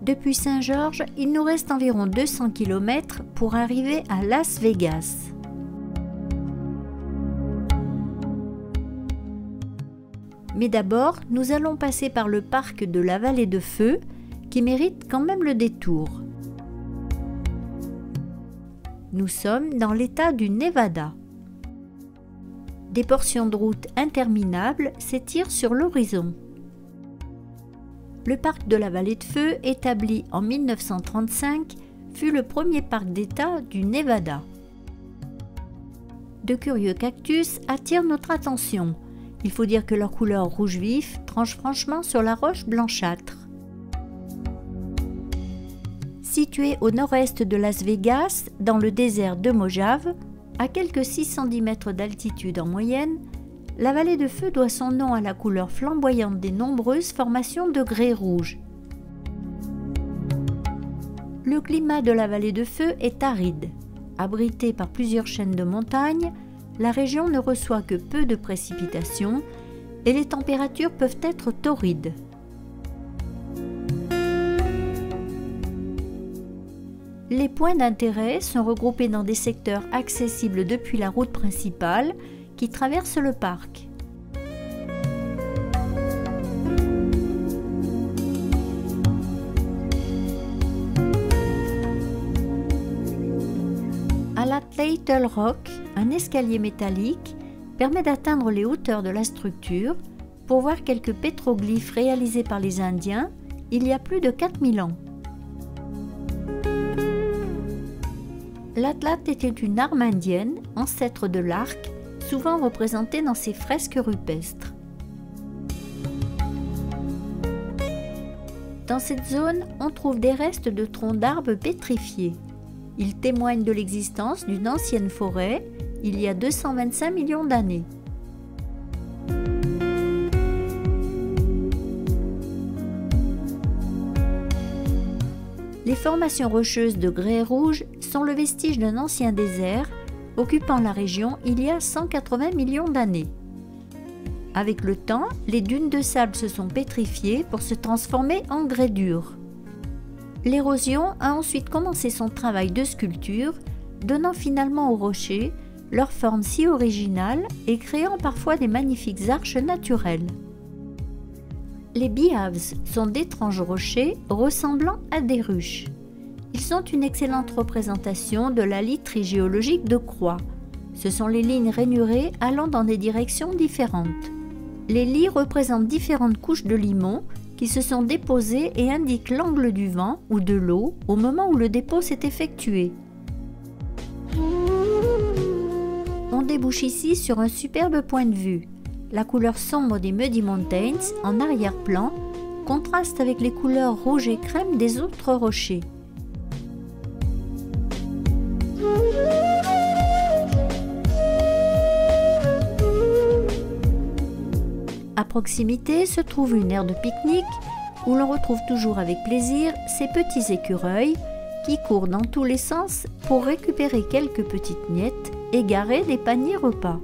Depuis Saint-Georges, il nous reste environ 200 km pour arriver à Las Vegas. Mais d'abord, nous allons passer par le parc de la Vallée de Feu, qui mérite quand même le détour. Nous sommes dans l'État du Nevada. Des portions de route interminables s'étirent sur l'horizon. Le parc de la Vallée de Feu, établi en 1935, fut le premier parc d'État du Nevada. De curieux cactus attirent notre attention. Il faut dire que leur couleur rouge vif tranche franchement sur la roche blanchâtre. Situé au nord-est de Las Vegas, dans le désert de Mojave, à quelques 610 mètres d'altitude en moyenne, la Vallée de Feu doit son nom à la couleur flamboyante des nombreuses formations de grès rouge. Le climat de la Vallée de Feu est aride. Abritée par plusieurs chaînes de montagnes, la région ne reçoit que peu de précipitations et les températures peuvent être torrides. Les points d'intérêt sont regroupés dans des secteurs accessibles depuis la route principale qui traverse le parc. À la Little Rock, un escalier métallique permet d'atteindre les hauteurs de la structure pour voir quelques pétroglyphes réalisés par les Indiens il y a plus de 4000 ans. L'Atlat était une arme indienne, ancêtre de l'arc, souvent représentée dans ces fresques rupestres. Dans cette zone, on trouve des restes de troncs d'arbres pétrifiés. Ils témoignent de l'existence d'une ancienne forêt, il y a 225 millions d'années. Les formations rocheuses de grès rouge sont le vestige d'un ancien désert occupant la région il y a 180 millions d'années. Avec le temps, les dunes de sable se sont pétrifiées pour se transformer en grès dur. L'érosion a ensuite commencé son travail de sculpture, donnant finalement aux rochers leur forme si originale et créant parfois des magnifiques arches naturelles. Les bihavs sont d'étranges rochers ressemblant à des ruches. Ils sont une excellente représentation de la literie géologique de Croix. Ce sont les lignes rainurées allant dans des directions différentes. Les lits représentent différentes couches de limon qui se sont déposées et indiquent l'angle du vent ou de l'eau au moment où le dépôt s'est effectué. On débouche ici sur un superbe point de vue. La couleur sombre des Muddy Mountains, en arrière-plan, contraste avec les couleurs rouge et crème des autres rochers. À proximité se trouve une aire de pique-nique où l'on retrouve toujours avec plaisir ces petits écureuils qui courent dans tous les sens pour récupérer quelques petites miettes égarées des paniers repas.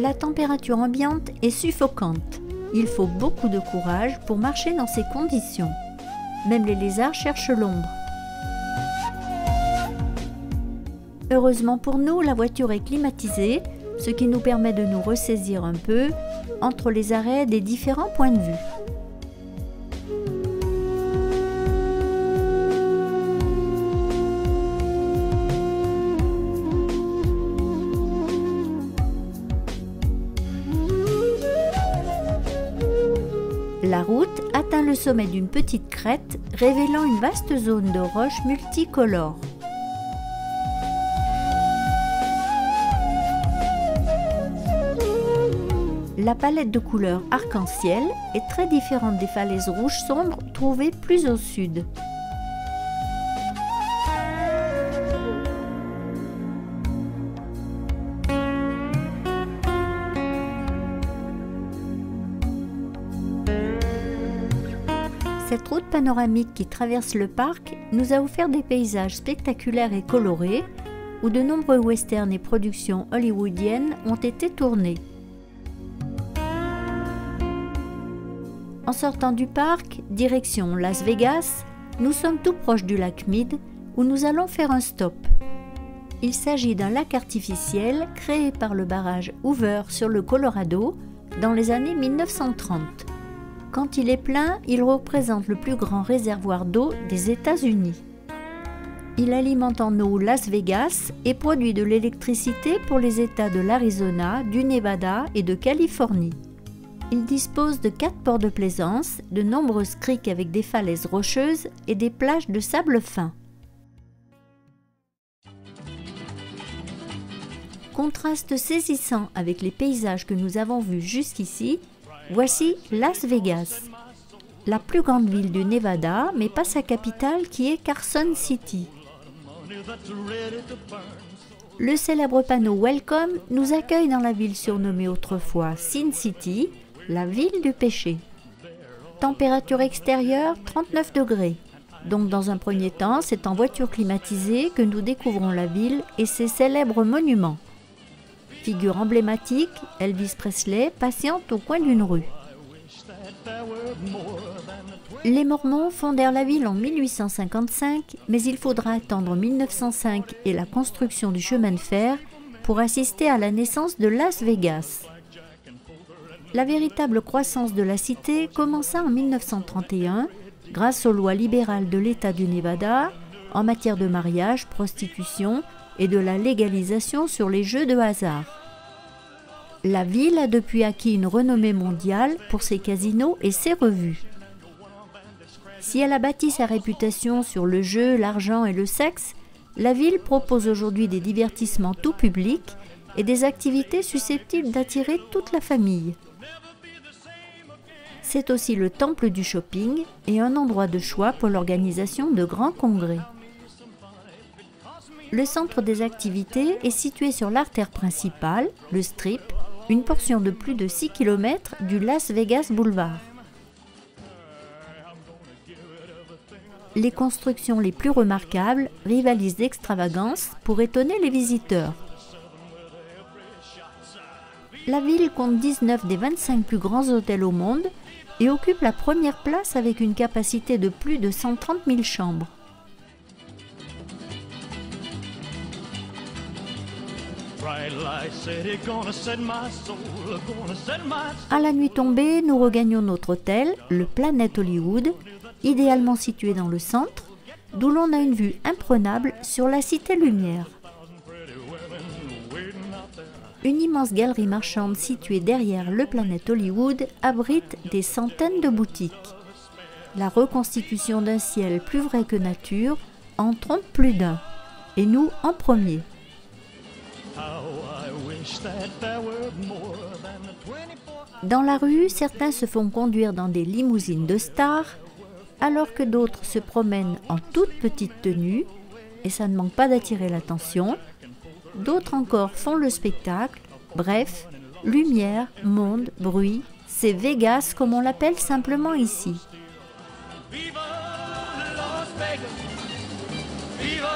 La température ambiante est suffocante. Il faut beaucoup de courage pour marcher dans ces conditions. Même les lézards cherchent l'ombre. Heureusement pour nous, la voiture est climatisée, ce qui nous permet de nous ressaisir un peu entre les arrêts des différents points de vue. La route atteint le sommet d'une petite crête, révélant une vaste zone de roches multicolores. La palette de couleurs arc-en-ciel est très différente des falaises rouges sombres trouvées plus au sud. Notre route panoramique qui traverse le parc nous a offert des paysages spectaculaires et colorés où de nombreux westerns et productions hollywoodiennes ont été tournés. En sortant du parc, direction Las Vegas, nous sommes tout proches du lac Mead où nous allons faire un stop. Il s'agit d'un lac artificiel créé par le barrage Hoover sur le Colorado dans les années 1930. Quand il est plein, il représente le plus grand réservoir d'eau des États-Unis. Il alimente en eau Las Vegas et produit de l'électricité pour les États de l'Arizona, du Nevada et de Californie. Il dispose de 4 ports de plaisance, de nombreuses criques avec des falaises rocheuses et des plages de sable fin. Contraste saisissant avec les paysages que nous avons vus jusqu'ici, voici Las Vegas, la plus grande ville du Nevada, mais pas sa capitale qui est Carson City. Le célèbre panneau Welcome nous accueille dans la ville surnommée autrefois Sin City, la ville du péché. Température extérieure 39 degrés. Donc dans un premier temps, c'est en voiture climatisée que nous découvrons la ville et ses célèbres monuments. Figure emblématique, Elvis Presley patiente au coin d'une rue. Les Mormons fondèrent la ville en 1855, mais il faudra attendre 1905 et la construction du chemin de fer pour assister à la naissance de Las Vegas. La véritable croissance de la cité commença en 1931 grâce aux lois libérales de l'État du Nevada en matière de mariage, prostitution et de la légalisation sur les jeux de hasard. La ville a depuis acquis une renommée mondiale pour ses casinos et ses revues. Si elle a bâti sa réputation sur le jeu, l'argent et le sexe, la ville propose aujourd'hui des divertissements tout public et des activités susceptibles d'attirer toute la famille. C'est aussi le temple du shopping et un endroit de choix pour l'organisation de grands congrès. Le centre des activités est situé sur l'artère principale, le Strip, une portion de plus de 6 km du Las Vegas Boulevard. Les constructions les plus remarquables rivalisent d'extravagance pour étonner les visiteurs. La ville compte 19 des 25 plus grands hôtels au monde et occupe la première place avec une capacité de plus de 130 000 chambres. À la nuit tombée, nous regagnons notre hôtel, le Planet Hollywood, idéalement situé dans le centre, d'où l'on a une vue imprenable sur la Cité Lumière. Une immense galerie marchande située derrière le Planet Hollywood abrite des centaines de boutiques. La reconstitution d'un ciel plus vrai que nature en trompe plus d'un, et nous en premier. Dans la rue, certains se font conduire dans des limousines de stars, alors que d'autres se promènent en toute petite tenue, et ça ne manque pas d'attirer l'attention. D'autres encore font le spectacle. Bref, lumière, monde, bruit, c'est Vegas comme on l'appelle simplement ici. Viva Las Vegas! Viva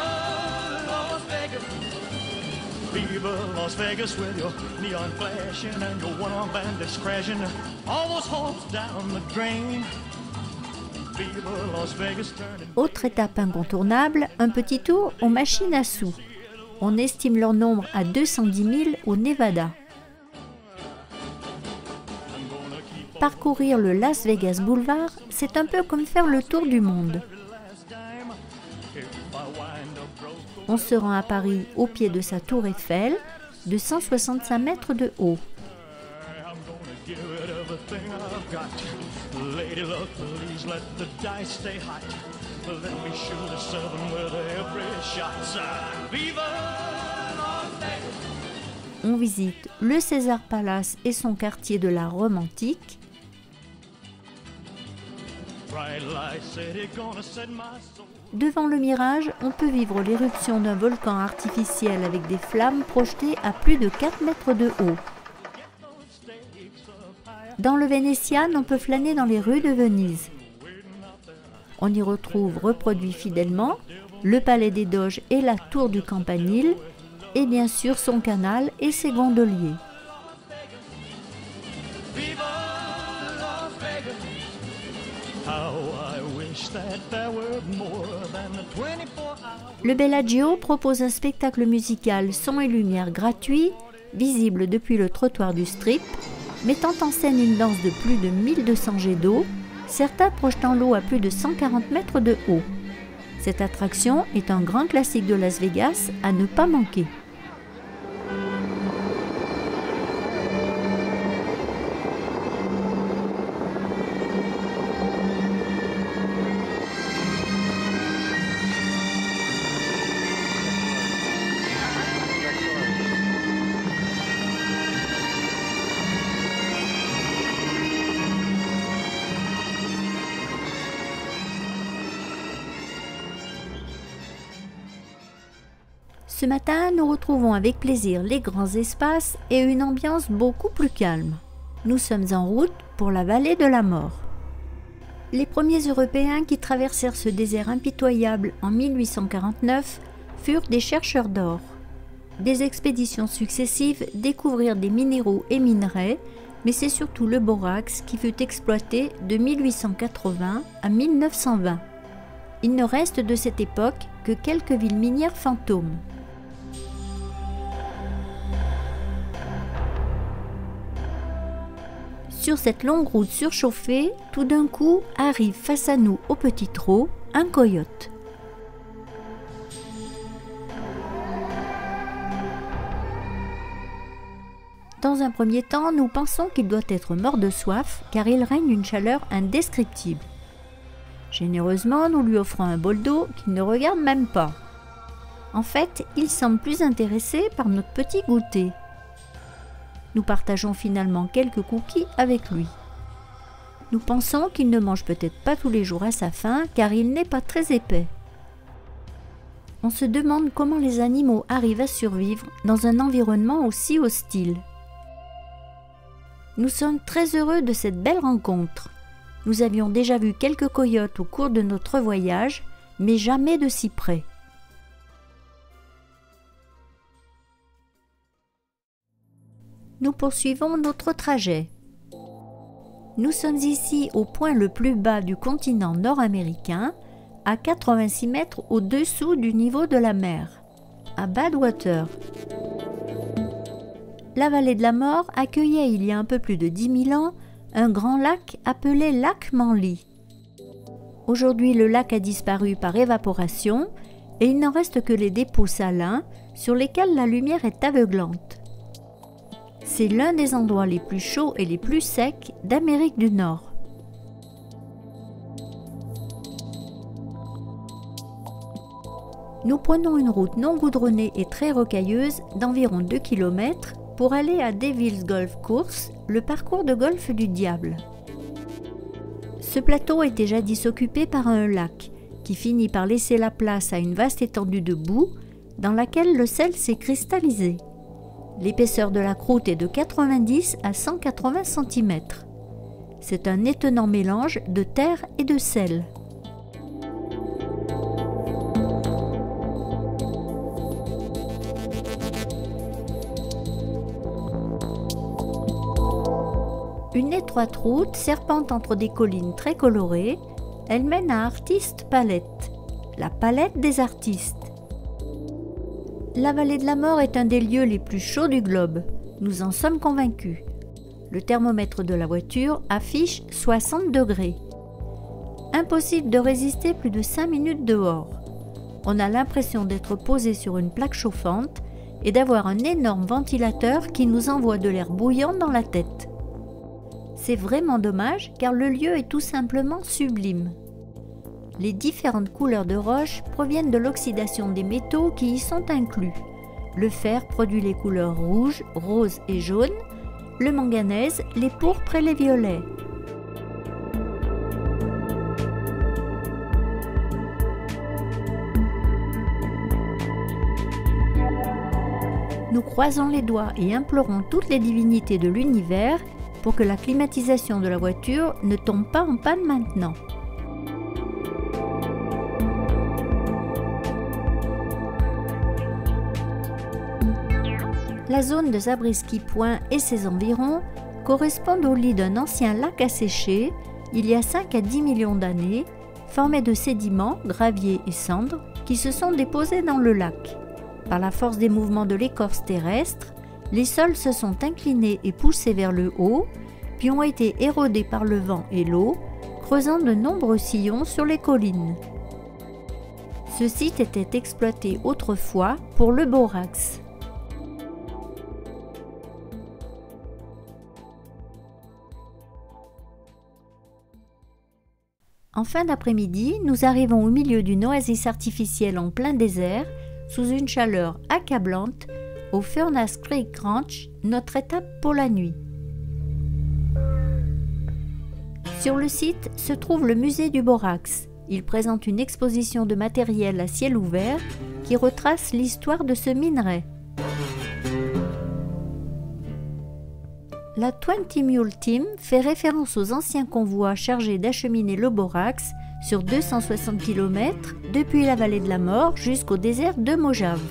Las Vegas! Viva Las Vegas with your neon flashing and your one-armed bandits crashing all those hopes down the drain. Viva Las Vegas turning. Autre étape incontournable, un petit tour aux machines à sous. On estime leur nombre à 210 000 au Nevada. Parcourir le Las Vegas Boulevard, c'est un peu comme faire le tour du monde. On se rend à Paris au pied de sa tour Eiffel, de 165 mètres de haut. On visite le Caesars Palace et son quartier de la Rome antique. Devant le mirage, on peut vivre l'éruption d'un volcan artificiel avec des flammes projetées à plus de 4 mètres de haut. Dans le Vénitian, on peut flâner dans les rues de Venise. On y retrouve reproduits fidèlement le palais des Doges et la tour du Campanile, et bien sûr son canal et ses gondoliers. Viva Las Vegas. How I wish that there were more than 24 hours. Le Bellagio propose un spectacle musical son et lumière gratuit, visible depuis le trottoir du Strip, mettant en scène une danse de plus de 1200 jets d'eau, certains projetant l'eau à plus de 140 mètres de haut. Cette attraction est un grand classique de Las Vegas à ne pas manquer. Ce matin, nous retrouvons avec plaisir les grands espaces et une ambiance beaucoup plus calme. Nous sommes en route pour la vallée de la mort. Les premiers Européens qui traversèrent ce désert impitoyable en 1849 furent des chercheurs d'or. Des expéditions successives découvrirent des minéraux et minerais, mais c'est surtout le borax qui fut exploité de 1880 à 1920. Il ne reste de cette époque que quelques villes minières fantômes. Sur cette longue route surchauffée, tout d'un coup arrive face à nous au petit trot un coyote. Dans un premier temps, nous pensons qu'il doit être mort de soif car il règne une chaleur indescriptible. Généreusement, nous lui offrons un bol d'eau qu'il ne regarde même pas. En fait, il semble plus intéressé par notre petit goûter. Nous partageons finalement quelques cookies avec lui. Nous pensons qu'il ne mange peut-être pas tous les jours à sa faim car il n'est pas très épais. On se demande comment les animaux arrivent à survivre dans un environnement aussi hostile. Nous sommes très heureux de cette belle rencontre. Nous avions déjà vu quelques coyotes au cours de notre voyage, mais jamais de si près. Nous poursuivons notre trajet. Nous sommes ici au point le plus bas du continent nord-américain, à 86 mètres au-dessous du niveau de la mer, à Badwater. La vallée de la mort accueillait il y a un peu plus de 10 000 ans un grand lac appelé lac Manly. Aujourd'hui, le lac a disparu par évaporation et il n'en reste que les dépôts salins sur lesquels la lumière est aveuglante. C'est l'un des endroits les plus chauds et les plus secs d'Amérique du Nord. Nous prenons une route non goudronnée et très rocailleuse d'environ 2 km pour aller à Devil's Golf Course, le parcours de golf du diable. Ce plateau était jadis occupé par un lac qui finit par laisser la place à une vaste étendue de boue dans laquelle le sel s'est cristallisé. L'épaisseur de la croûte est de 90 à 180 cm. C'est un étonnant mélange de terre et de sel. Une étroite route serpente entre des collines très colorées. Elle mène à Artist Palette, la palette des artistes. La vallée de la mort est un des lieux les plus chauds du globe. Nous en sommes convaincus. Le thermomètre de la voiture affiche 60 degrés. Impossible de résister plus de 5 minutes dehors. On a l'impression d'être posé sur une plaque chauffante et d'avoir un énorme ventilateur qui nous envoie de l'air bouillant dans la tête. C'est vraiment dommage car le lieu est tout simplement sublime. Les différentes couleurs de roche proviennent de l'oxydation des métaux qui y sont inclus. Le fer produit les couleurs rouge, rose et jaune, le manganèse, les pourpres et les violets. Nous croisons les doigts et implorons toutes les divinités de l'univers pour que la climatisation de la voiture ne tombe pas en panne maintenant. La zone de Zabriskie Point et ses environs correspondent au lit d'un ancien lac asséché, il y a 5 à 10 millions d'années, formé de sédiments, graviers et cendres qui se sont déposés dans le lac. Par la force des mouvements de l'écorce terrestre, les sols se sont inclinés et poussés vers le haut, puis ont été érodés par le vent et l'eau, creusant de nombreux sillons sur les collines. Ce site était exploité autrefois pour le borax. En fin d'après-midi, nous arrivons au milieu d'une oasis artificielle en plein désert, sous une chaleur accablante, au Furnace Creek Ranch, notre étape pour la nuit. Sur le site se trouve le musée du borax. Il présente une exposition de matériel à ciel ouvert qui retrace l'histoire de ce minerai. La 20 Mule Team fait référence aux anciens convois chargés d'acheminer le borax sur 260 km depuis la vallée de la mort jusqu'au désert de Mojave.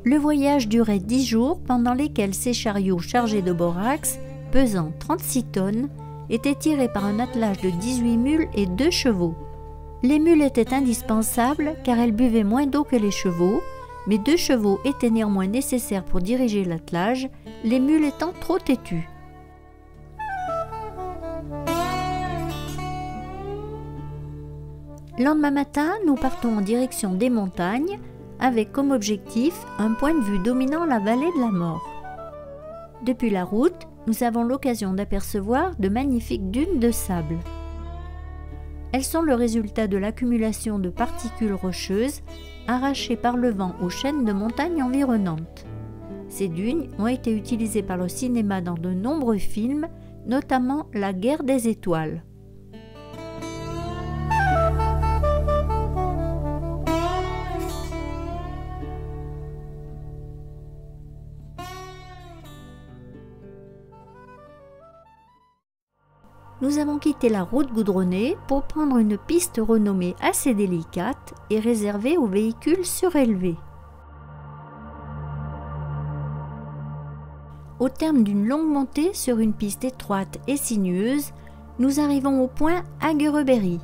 Le voyage durait 10 jours pendant lesquels ces chariots chargés de borax, pesant 36 tonnes, étaient tirés par un attelage de 18 mules et 2 chevaux. Les mules étaient indispensables car elles buvaient moins d'eau que les chevaux, mais 2 chevaux étaient néanmoins nécessaires pour diriger l'attelage, les mules étant trop têtues. Lendemain matin, nous partons en direction des montagnes, avec comme objectif un point de vue dominant la vallée de la mort. Depuis la route, nous avons l'occasion d'apercevoir de magnifiques dunes de sable. Elles sont le résultat de l'accumulation de particules rocheuses arrachées par le vent aux chaînes de montagnes environnantes. Ces dunes ont été utilisées par le cinéma dans de nombreux films, notamment La Guerre des étoiles. Nous avons quitté la route goudronnée pour prendre une piste renommée assez délicate et réservée aux véhicules surélevés. Au terme d'une longue montée sur une piste étroite et sinueuse, nous arrivons au point Hagerbery.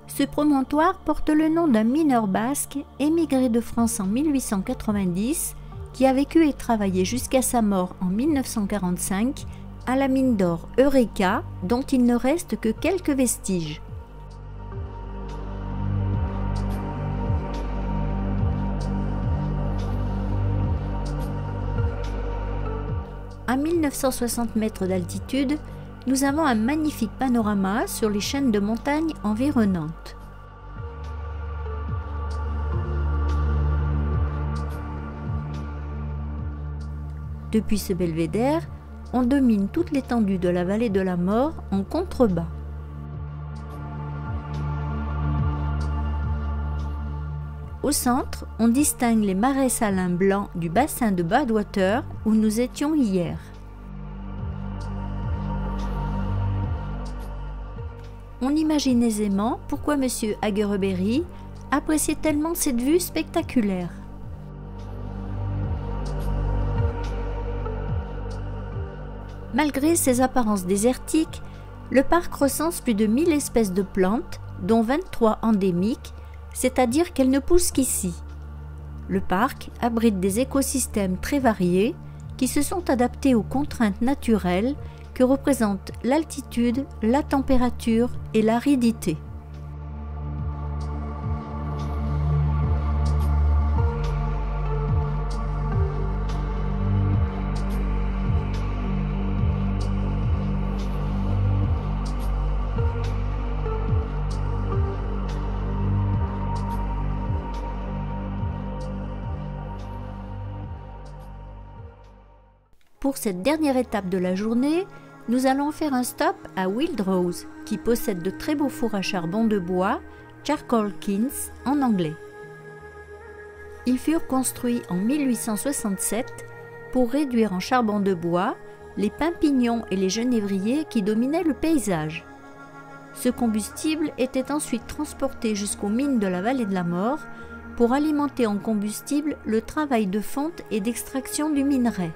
Ce promontoire porte le nom d'un mineur basque émigré de France en 1890 qui a vécu et travaillé jusqu'à sa mort en 1945 à la mine d'or Eureka, dont il ne reste que quelques vestiges. À 1960 mètres d'altitude, nous avons un magnifique panorama sur les chaînes de montagnes environnantes. Depuis ce belvédère, on domine toute l'étendue de la vallée de la mort en contrebas. Au centre, on distingue les marais salins blancs du bassin de Badwater où nous étions hier. On imagine aisément pourquoi M. Hagerbery appréciait tellement cette vue spectaculaire. Malgré ses apparences désertiques, le parc recense plus de 1000 espèces de plantes, dont 23 endémiques, c'est-à-dire qu'elles ne poussent qu'ici. Le parc abrite des écosystèmes très variés qui se sont adaptés aux contraintes naturelles que représentent l'altitude, la température et l'aridité. Pour cette dernière étape de la journée, nous allons faire un stop à Wildrose, qui possède de très beaux fours à charbon de bois, charcoal kilns en anglais. Ils furent construits en 1867 pour réduire en charbon de bois les pins pignons et les genévriers qui dominaient le paysage. Ce combustible était ensuite transporté jusqu'aux mines de la vallée de la mort pour alimenter en combustible le travail de fonte et d'extraction du minerai.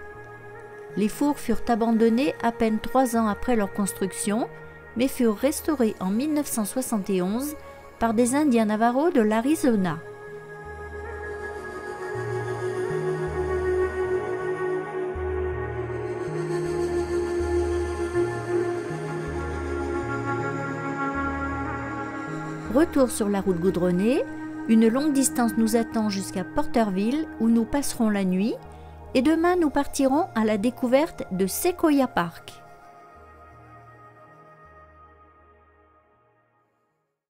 Les fours furent abandonnés à peine 3 ans après leur construction, mais furent restaurés en 1971 par des Indiens Navajo de l'Arizona. Retour sur la route goudronnée, une longue distance nous attend jusqu'à Porterville où nous passerons la nuit et demain nous partirons à la découverte de Sequoia Park.